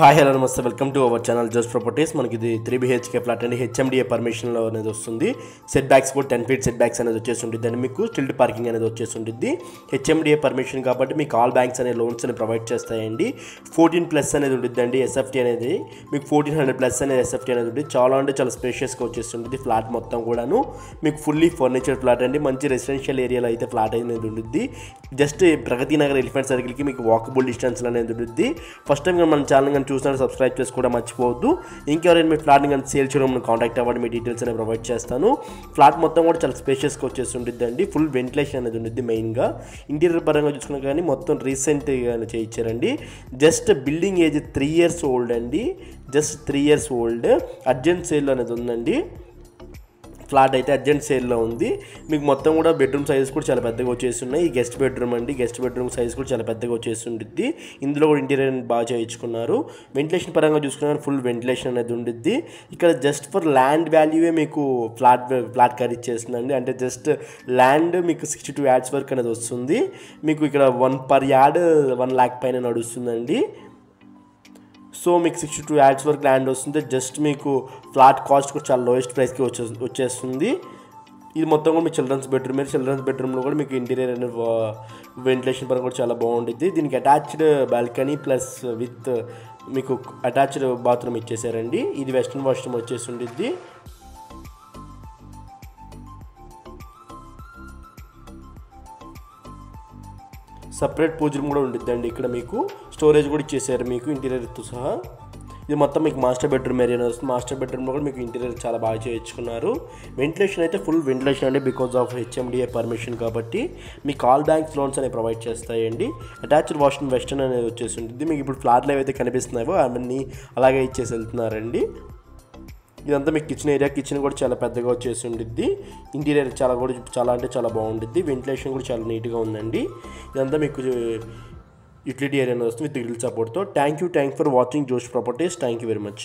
Hi hello నమస్తే welcome to our channel just properties. మనకి ఇది 3 BHK ఫ్లాట్ అండి. హెచ్ఎండిఏ పర్మిషన్లో అనేది వస్తుంది. సెట్ బ్యాక్స్ కూడా 10 feet సెట్ బ్యాక్స్ అనేది వచ్చేసి ఉంటుంది అండి. మీకు స్టిల్డ్ పార్కింగ్ అనేది వచ్చేసి ఉంటుంది. హెచ్ఎండిఏ పర్మిషన్ కాబట్టి మీకు ఆల్ బ్యాంక్స్ అనే లోన్స్ అని ప్రొవైడ్ చేస్తాయండి. 14+ అనేది ఉంటుంది అండి. ఎస్ఎఫ్టీ అనేది మీకు 1400+ అనేది ఎస్ఎఫ్టీ అనేది ఉంటుంది. చాలా అంటే చాలా స్పేషియస్గా వచ్చేస్తుంది ఫ్లాట్ మొత్తం కూడాను. మీకు ఫుల్లీ ఫర్నిచర్ ఫ్లాట్ అండి. మంచి రెసిడెన్షియల్ ఏరియాలో అయితే ఫ్లాట్ అనేది ఉంటుంది. జస్ట్ ప్రగతి నగర్ ఎలిఫెంట్ సర్కిల్కి మీకు వాకబుల్ డిస్టెన్స్లో అనేది ఉంటుంది. ఫస్ట్ టైం మన ఛానల్ చూసినట్టు సబ్స్క్రైబ్ చేసుకోవడం మర్చిపోవద్దు. ఇంకెవరైనా మీ ఫ్లాట్ని కానీ సేల్ చేయడం కాంటాక్ట్ అవ్వండి. మీ డీటెయిల్స్ అనేవి ప్రొవైడ్ చేస్తాను. ఫ్లాట్ మొత్తం కూడా చాలా స్పేషియస్గా వచ్చేసి ఉంటుంది అండి. ఫుల్ వెంటిలేషన్ అనేది ఉంటుంది. మెయిన్గా ఇంటీరియర్ పరంగా చూసుకున్నా కానీ మొత్తం రీసెంట్గా చేయించారండి. Just building age 3 years old అండి. Just 3 years old. Urgent sale అనేది ఉందండి. ఫ్లాట్ అయితే అర్జెంట్ సేల్లో ఉంది. మీకు మొత్తం కూడా బెడ్రూమ్ సైజెస్ కూడా చాలా పెద్దగా వచ్చేసి ఉన్నాయి. ఈ గెస్ట్ బెడ్రూమ్ అండి. గెస్ట్ బెడ్రూమ్ సైజ్ కూడా చాలా పెద్దగా వచ్చేసి ఉంటుంది. ఇందులో కూడా ఇంటీరియర్ బాగా చేయించుకున్నారు. వెంటిలేషన్ పరంగా చూసుకున్నా ఫుల్ వెంటిలేషన్ అనేది ఉంటుంది. ఇక్కడ జస్ట్ ఫర్ ల్యాండ్ వాల్యూవే మీకు ఫ్లాట్ ఖరీదు చేస్తుందండి. అంటే జస్ట్ ల్యాండ్ మీకు 62 yads వరకు అనేది వస్తుంది. మీకు ఇక్కడ 1 per yard 1 lakh పైన నడుస్తుందండి. సో మీకు 62 yads వరకు ల్యాండ్ వస్తుంది. జస్ట్ మీకు ఫ్లాట్ కాస్ట్ కూడా చాలా లోయెస్ట్ ప్రైస్కి వచ్చేస్తుంది. ఇది మొత్తం కూడా మీ చిల్డ్రన్స్ బెడ్రూమ్. చిల్డ్రన్స్ బెడ్రూమ్లో కూడా మీకు ఇంటీరియర్ అనే వెంటిలేషన్ పరంగా కూడా చాలా బాగుంటుంది. దీనికి అటాచ్డ్ బాల్కనీ ప్లస్ విత్ మీకు అటాచ్డ్ బాత్రూమ్ ఇచ్చేసారండి. ఇది వెస్ట్రన్ వాష్రూమ్ వచ్చేసి ఉంటుంది. సపరేట్ పూజ రూమ్ కూడా ఉంటుందండి. ఇక్కడ మీకు స్టోరేజ్ కూడా ఇచ్చేసారు మీకు ఇంటీరియర్తో సహా. ఇది మొత్తం మీకు మాస్టర్ బెడ్రూమ్ ఏరియా వస్తుంది. మాస్టర్ బెడ్రూమ్లో కూడా మీకు ఇంటీరియర్ చాలా బాగా చేయించుకున్నారు. వెంటిలేషన్ అయితే ఫుల్ వెంటిలేషన్ అండి. బికాజ్ ఆఫ్ హెచ్ఎండిఏ పర్మిషన్ కాబట్టి మీకు ఆల్ బ్యాంక్స్ లోన్స్ అనేవి ప్రొవైడ్ చేస్తాయండి. అటాచ్డ్ వాష్రూమ్ వెస్టర్న్ అనేది వచ్చేసి ఉంటుంది. మీకు ఇప్పుడు ఫ్లాట్లు ఏవైతే కనిపిస్తున్నాయో అవన్నీ అలాగే ఇచ్చేసి వెళ్తున్నారండి. ఇదంతా మీకు కిచెన్ ఏరియా. కిచెన్ కూడా చాలా పెద్దగా వచ్చేసి ఉంటుంది. ఇంటీరియర్ చాలా అంటే చాలా బాగుంటుంది. వెంటిలేషన్ కూడా చాలా నీట్గా ఉందండి. ఇదంతా మీకు యూటిలిటీ ఏరియా వస్తుంది విత్ గ్రిల్ సపోర్ట్తో. థ్యాంక్ యూ ఫర్ వాచింగ్ జోష్ properties. Thank you very much.